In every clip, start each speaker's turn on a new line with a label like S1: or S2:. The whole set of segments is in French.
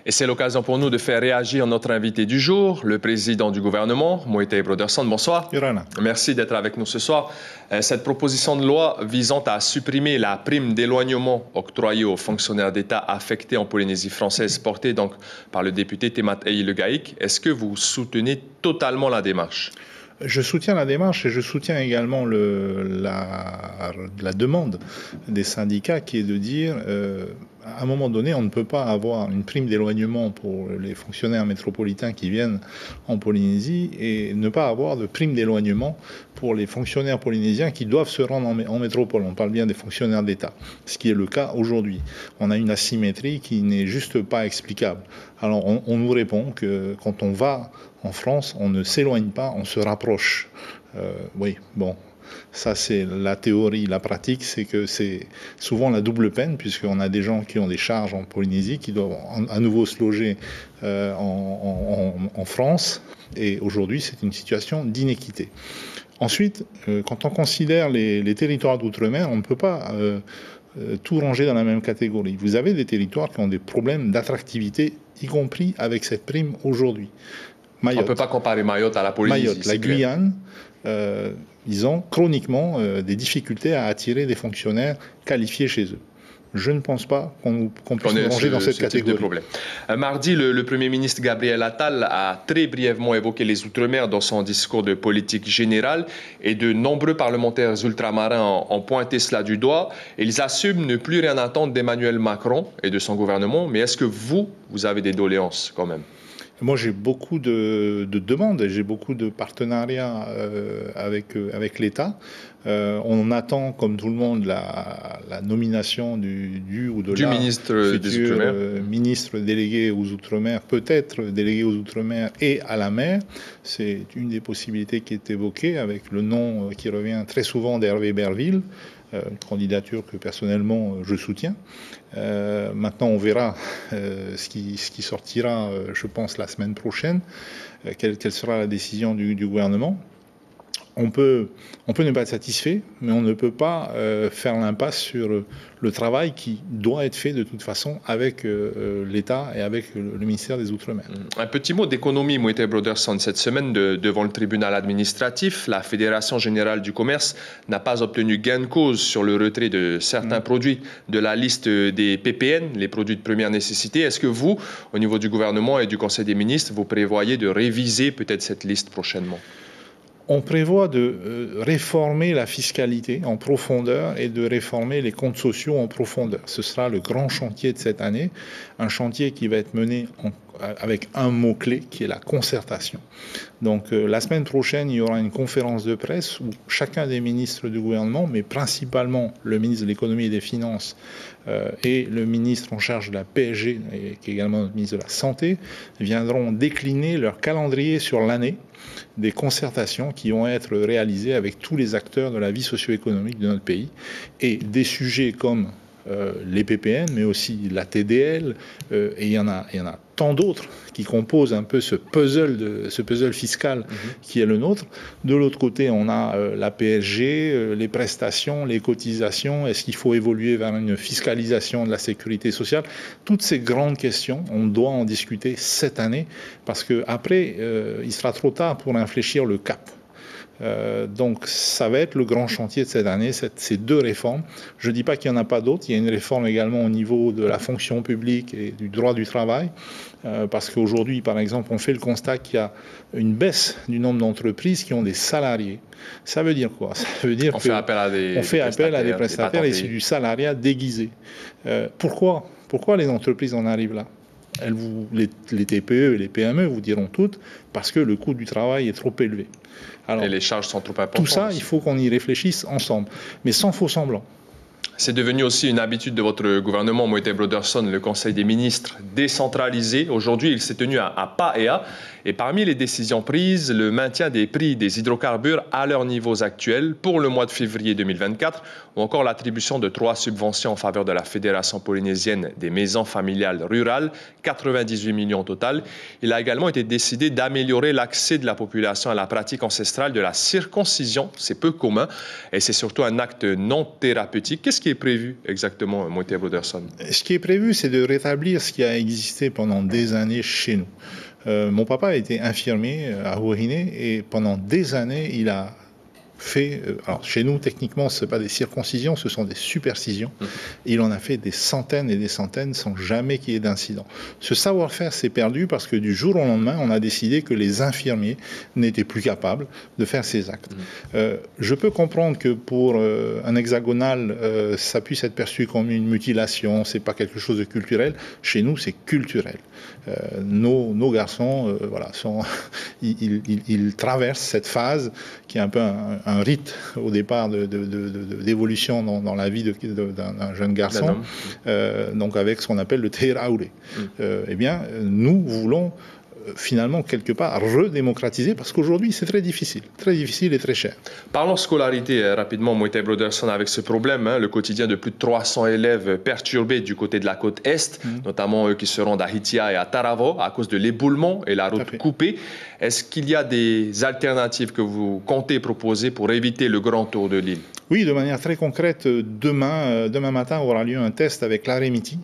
S1: Et c'est l'occasion pour nous de faire réagir notre invité du jour, le président du gouvernement, Moïté Broderson. Bonsoir.
S2: Irana.
S1: Merci d'être avec nous ce soir. Cette proposition de loi visant à supprimer la prime d'éloignement octroyée aux fonctionnaires d'État affectés en Polynésie française, portée donc par le député Temat Ey Le Gaïk, est-ce que vous soutenez totalement la démarche ?
S2: Je soutiens la démarche et je soutiens également la demande des syndicats qui est de dire à un moment donné, on ne peut pas avoir une prime d'éloignement pour les fonctionnaires métropolitains qui viennent en Polynésie et ne pas avoir de prime d'éloignement pour les fonctionnaires polynésiens qui doivent se rendre en métropole. On parle bien des fonctionnaires d'État, ce qui est le cas aujourd'hui. On a une asymétrie qui n'est juste pas explicable. Alors on nous répond que quand on va en France, on ne s'éloigne pas, on se rapproche. Oui, bon. Ça, c'est la théorie. La pratique, c'est que c'est souvent la double peine, puisqu'on a des gens qui ont des charges en Polynésie, qui doivent à nouveau se loger en France. Et aujourd'hui, c'est une situation d'inéquité. Ensuite, quand on considère les territoires d'outre-mer, on ne peut pas tout ranger dans la même catégorie. Vous avez des territoires qui ont des problèmes d'attractivité, y compris avec cette prime aujourd'hui.
S1: Mayotte. On ne peut pas comparer Mayotte à la Polynésie.
S2: Mayotte, la Guyane, ils ont chroniquement des difficultés à attirer des fonctionnaires qualifiés chez eux. Je ne pense pas qu'on puisse nous ranger dans cette catégorie.
S1: Mardi, le Premier ministre Gabriel Attal a très brièvement évoqué les Outre-mer dans son discours de politique générale et de nombreux parlementaires ultramarins ont pointé cela du doigt. Ils assument ne plus rien attendre d'Emmanuel Macron et de son gouvernement. Mais est-ce que vous avez des doléances quand même ?
S2: Moi, j'ai beaucoup de demandes et j'ai beaucoup de partenariats avec l'État. On attend, comme tout le monde, la nomination du
S1: ministre des Outre-mer.
S2: Ministre délégué aux Outre-mer, peut-être délégué aux Outre-mer et à la mer. C'est une des possibilités qui est évoquée avec le nom qui revient très souvent d'Hervé Berville. Une candidature que personnellement je soutiens. Maintenant, on verra ce qui sortira, je pense, la semaine prochaine, quelle sera la décision du gouvernement. On peut ne pas être satisfait, mais on ne peut pas faire l'impasse sur le travail qui doit être fait de toute façon avec l'État et avec le ministère des Outre-mer.
S1: Un petit mot d'économie, Moïté Broderson. Cette semaine, devant le tribunal administratif, la Fédération générale du commerce n'a pas obtenu gain de cause sur le retrait de certains produits de la liste des PPN, les produits de première nécessité. Est-ce que vous, au niveau du gouvernement et du Conseil des ministres, vous prévoyez de réviser peut-être cette liste prochainement ?
S2: On prévoit de réformer la fiscalité en profondeur et de réformer les comptes sociaux en profondeur. Ce sera le grand chantier de cette année, un chantier qui va être mené avec un mot-clé qui est la concertation. Donc la semaine prochaine, il y aura une conférence de presse où chacun des ministres du gouvernement, mais principalement le ministre de l'économie et des finances et le ministre en charge de la PSG, et qui est également le ministre de la Santé, viendront décliner leur calendrier sur l'année des concertations qui vont être réalisées avec tous les acteurs de la vie socio-économique de notre pays et des sujets comme les PPN, mais aussi la TDL, et il y en a tant d'autres qui composent un peu ce puzzle fiscal qui est le nôtre. De l'autre côté, on a la PSG, les prestations, les cotisations. Est-ce qu'il faut évoluer vers une fiscalisation de la sécurité sociale? Toutes ces grandes questions, on doit en discuter cette année parce qu'après, il sera trop tard pour infléchir le cap. Donc ça va être le grand chantier de cette année, ces deux réformes. Je ne dis pas qu'il n'y en a pas d'autres, il y a une réforme également au niveau de la fonction publique et du droit du travail, parce qu'aujourd'hui, par exemple, on fait le constat qu'il y a une baisse du nombre d'entreprises qui ont des salariés. Ça veut dire quoi? Ça veut dire
S1: qu'on fait appel à des
S2: prestataires et c'est du salariat déguisé. Pourquoi les entreprises en arrivent là? Les TPE et les PME vous diront toutes, parce que le coût du travail est trop élevé.
S1: Alors, et les charges sont trop importantes.
S2: Tout ça, il faut qu'on y réfléchisse ensemble, mais sans faux semblant.
S1: C'est devenu aussi une habitude de votre gouvernement, Moïté Broderson, le Conseil des ministres décentralisé. Aujourd'hui, il s'est tenu à Paea. Et parmi les décisions prises, le maintien des prix des hydrocarbures à leurs niveaux actuels pour le mois de février 2024, ou encore l'attribution de 3 subventions en faveur de la Fédération polynésienne des maisons familiales rurales, 98 millions au total. Il a également été décidé d'améliorer l'accès de la population à la pratique ancestrale de la circoncision. C'est peu commun et c'est surtout un acte non thérapeutique. Qu'est-ce qui qui est prévu exactement, Moïté Broderson?
S2: Ce qui est prévu, c'est de rétablir ce qui a existé pendant des années chez nous. Mon papa a été infirmier à Huahine et pendant des années, il a fait, alors chez nous techniquement ce n'est pas des circoncisions, ce sont des supercisions. Il en a fait des centaines et des centaines sans jamais qu'il y ait d'incident. Ce savoir-faire s'est perdu parce que du jour au lendemain, on a décidé que les infirmiers n'étaient plus capables de faire ces actes. Je peux comprendre que pour un hexagonal, ça puisse être perçu comme une mutilation, c'est pas quelque chose de culturel. Chez nous, c'est culturel. Nos garçons, voilà, ils traversent cette phase qui est un peu un rite au départ d'évolution dans la vie d'un jeune garçon, donc avec ce qu'on appelle le Teiraoule. Eh bien, nous voulons finalement quelque part redémocratiser parce qu'aujourd'hui c'est très difficile et très cher.
S1: Parlons scolarité rapidement, Moïté Broderson, avec ce problème, le quotidien de plus de 300 élèves perturbés du côté de la côte Est, notamment eux qui se rendent à Hitia et à Taravo à cause de l'éboulement et la route coupée. Est-ce qu'il y a des alternatives que vous comptez proposer pour éviter le grand tour de l'île?
S2: Oui, de manière très concrète, demain matin aura lieu un test avec l'Aremiti.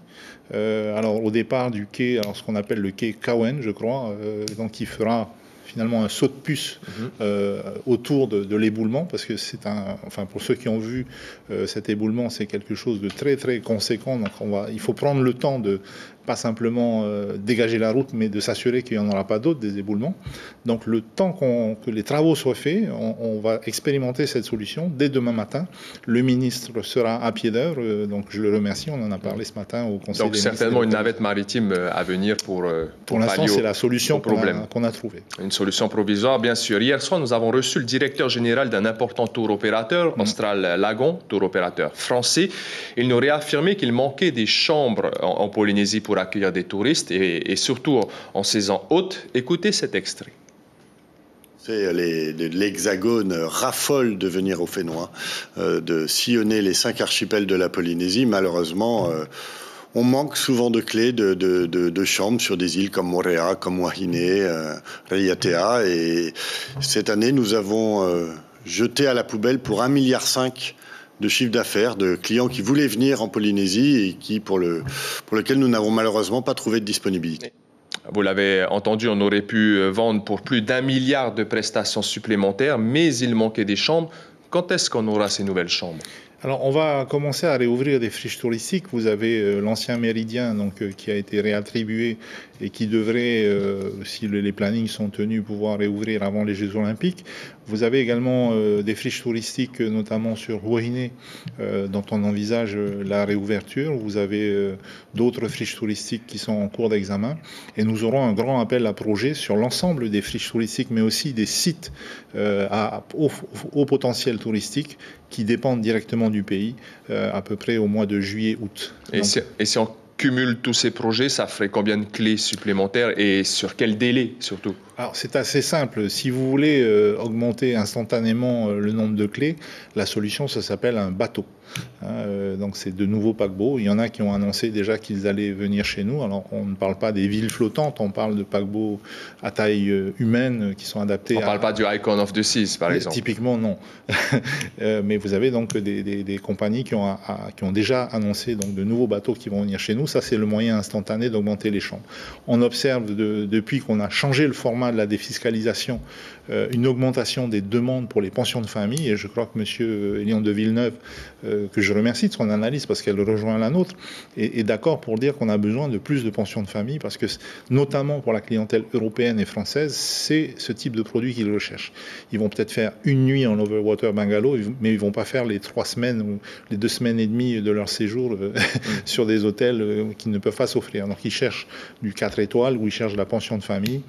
S2: Alors au départ du quai, alors ce qu'on appelle le quai Kawen, je crois, donc qui fera finalement un saut de puce autour de l'éboulement, parce que pour ceux qui ont vu cet éboulement, c'est quelque chose de très très conséquent. Donc il faut prendre le temps de pas simplement dégager la route, mais de s'assurer qu'il n'y en aura pas d'autres des éboulements. Donc le temps que les travaux soient faits, on va expérimenter cette solution dès demain matin. Le ministre sera à pied d'œuvre, donc je le remercie, on en a parlé ce matin au Conseil des ministres.
S1: Donc certainement une navette maritime à venir pour
S2: l'instant, c'est la solution qu'on a trouvée.
S1: Une solution provisoire, bien sûr. Hier soir, nous avons reçu le directeur général d'un important tour opérateur, Austral Lagon, tour opérateur français. Il nous réaffirmait qu'il manquait des chambres en Polynésie pour accueillir des touristes et surtout en saison haute. Écoutez cet extrait.
S3: L'Hexagone raffole de venir au Fénois, de sillonner les 5 archipels de la Polynésie. Malheureusement, on manque souvent de clés de chambres sur des îles comme Moorea, comme Wahine, Raiatea. Et cette année, nous avons jeté à la poubelle pour 1,5 milliard de chiffre d'affaires de clients qui voulaient venir en Polynésie et pour lequel nous n'avons malheureusement pas trouvé de disponibilité.
S1: Vous l'avez entendu, on aurait pu vendre pour plus d'1 milliard de prestations supplémentaires, mais il manquait des chambres. Quand est-ce qu'on aura ces nouvelles chambres?
S2: Alors, on va commencer à réouvrir des friches touristiques. Vous avez l'ancien méridien qui a été réattribué et qui devrait, si les plannings sont tenus, pouvoir réouvrir avant les Jeux Olympiques. Vous avez également des friches touristiques, notamment sur Huahine, dont on envisage la réouverture. Vous avez d'autres friches touristiques qui sont en cours d'examen. Et nous aurons un grand appel à projet sur l'ensemble des friches touristiques, mais aussi des sites à haut potentiel touristique qui dépendent directement du pays, à peu près au mois de juillet-août.
S1: Et si on cumule tous ces projets, ça ferait combien de clés supplémentaires et sur quel délai surtout?
S2: Alors c'est assez simple. Si vous voulez augmenter instantanément le nombre de clés, la solution, ça s'appelle un bateau. Donc c'est de nouveaux paquebots. Il y en a qui ont annoncé déjà qu'ils allaient venir chez nous. Alors on ne parle pas des villes flottantes, on parle de paquebots à taille humaine qui sont adaptés.
S1: On ne parle pas du Icon of the Seas par exemple.
S2: Typiquement non. Mais vous avez donc des compagnies qui ont déjà annoncé donc de nouveaux bateaux qui vont venir chez nous. Ça c'est le moyen instantané d'augmenter les chambres. On observe depuis qu'on a changé le format de la défiscalisation, une augmentation des demandes pour les pensions de famille, et je crois que M. Elion de Villeneuve, que je remercie de son analyse parce qu'elle rejoint la nôtre, est d'accord pour dire qu'on a besoin de plus de pensions de famille parce que, notamment pour la clientèle européenne et française, c'est ce type de produit qu'ils recherchent. Ils vont peut-être faire une nuit en Overwater Bungalow, mais ils ne vont pas faire les 3 semaines ou les 2 semaines et demie de leur séjour sur des hôtels qu'ils ne peuvent pas s'offrir. Donc ils cherchent du 4 étoiles ou ils cherchent la pension de famille.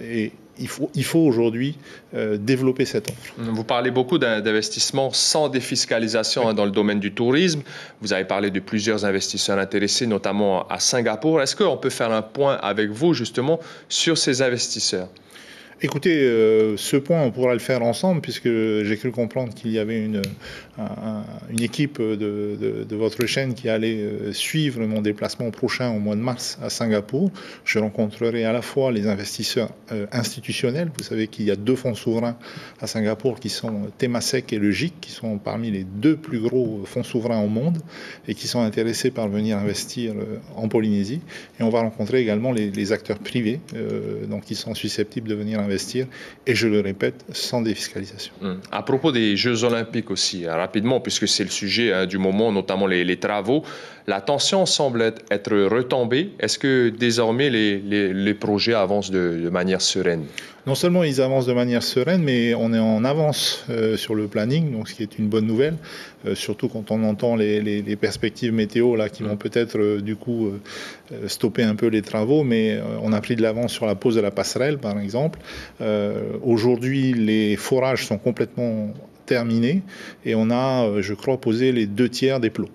S2: Et il faut aujourd'hui développer cette offre.
S1: Vous parlez beaucoup d'investissements sans défiscalisation dans le domaine du tourisme. Vous avez parlé de plusieurs investisseurs intéressés, notamment à Singapour. Est-ce qu'on peut faire un point avec vous justement sur ces investisseurs?
S2: Écoutez, ce point, on pourra le faire ensemble, puisque j'ai cru comprendre qu'il y avait une équipe de votre chaîne qui allait suivre mon déplacement prochain au mois de mars à Singapour. Je rencontrerai à la fois les investisseurs institutionnels. Vous savez qu'il y a 2 fonds souverains à Singapour qui sont Temasek et le GIC, qui sont parmi les 2 plus gros fonds souverains au monde et qui sont intéressés par venir investir en Polynésie. Et on va rencontrer également les acteurs privés, donc qui sont susceptibles de venir investir, et je le répète, sans défiscalisation.
S1: À propos des Jeux Olympiques aussi, rapidement, puisque c'est le sujet du moment, notamment les travaux, la tension semble être retombée. Est-ce que désormais les projets avancent de manière sereine?
S2: Non seulement ils avancent de manière sereine, mais on est en avance sur le planning, donc ce qui est une bonne nouvelle, surtout quand on entend les perspectives météo là, qui vont peut-être du coup stopper un peu les travaux, mais on a pris de l'avance sur la pose de la passerelle, par exemple. Aujourd'hui, les forages sont complètement terminés et on a, je crois, posé les 2 tiers des plots.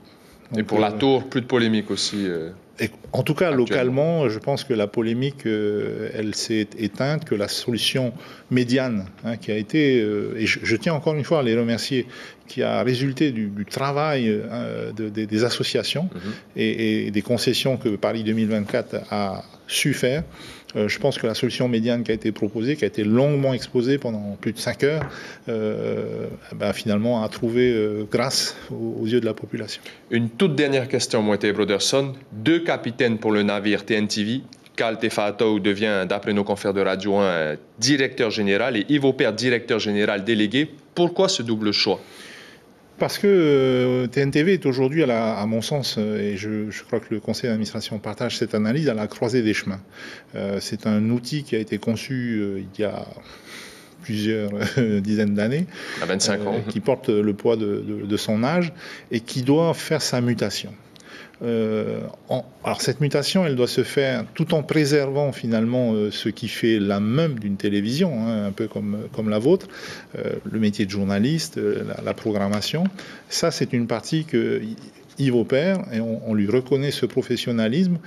S1: Donc, et pour la tour, plus de polémique aussi.
S2: Et en tout cas, localement, je pense que la polémique, elle s'est éteinte, que la solution médiane qui a été, et je tiens encore une fois à les remercier, qui a résulté du travail des associations et des concessions que Paris 2024 a su faire. Je pense que la solution médiane qui a été proposée, qui a été longuement exposée pendant plus de 5 heures, finalement a trouvé grâce aux yeux de la population.
S1: Une toute dernière question, Moïté Broderson. 2 capitaines pour le navire TNTV. Carl Tefatou devient, d'après nos confrères de Radio 1, directeur général et Yves Aupert, directeur général délégué. Pourquoi ce double choix?
S2: Parce que TNTV est aujourd'hui, à mon sens, et je crois que le conseil d'administration partage cette analyse, à la croisée des chemins. C'est un outil qui a été conçu il y a plusieurs dizaines d'années,
S1: à 25 ans,
S2: qui porte le poids de son âge et qui doit faire sa mutation. Alors cette mutation, elle doit se faire tout en préservant finalement ce qui fait l'âme même d'une télévision, un peu comme la vôtre, le métier de journaliste, la programmation. Ça, c'est une partie que Yves Aupert, et on lui reconnaît ce professionnalisme,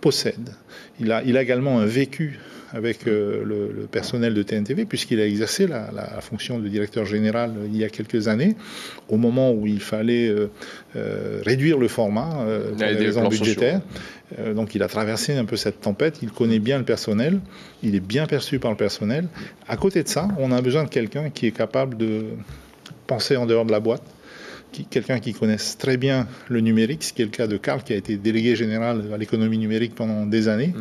S2: possède. Il a également un vécu avec le personnel de TNTV, puisqu'il a exercé la fonction de directeur général il y a quelques années, au moment où il fallait réduire le format pour des raisons budgétaires. Donc il a traversé un peu cette tempête, il connaît bien le personnel, il est bien perçu par le personnel. À côté de ça, on a besoin de quelqu'un qui est capable de penser en dehors de la boîte, quelqu'un qui connaisse très bien le numérique, ce qui est le cas de Carl, qui a été délégué général à l'économie numérique pendant des années,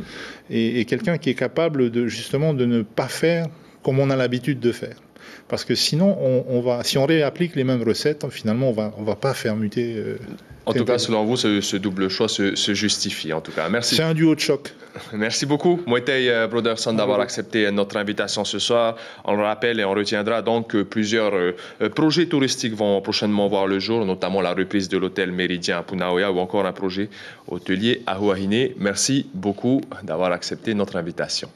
S2: et quelqu'un qui est capable justement de ne pas faire comme on a l'habitude de faire. Parce que sinon, si on réapplique les mêmes recettes, finalement, on va pas faire muter.
S1: En tout cas, selon vous, ce double choix se justifie. En tout cas, merci.
S2: C'est un duo de choc.
S1: Merci beaucoup, Moïté Broderson, d'avoir accepté notre invitation ce soir. On le rappelle et on retiendra donc que plusieurs projets touristiques vont prochainement voir le jour, notamment la reprise de l'hôtel Méridien à Punaoya ou encore un projet hôtelier à Huahine. Merci beaucoup d'avoir accepté notre invitation.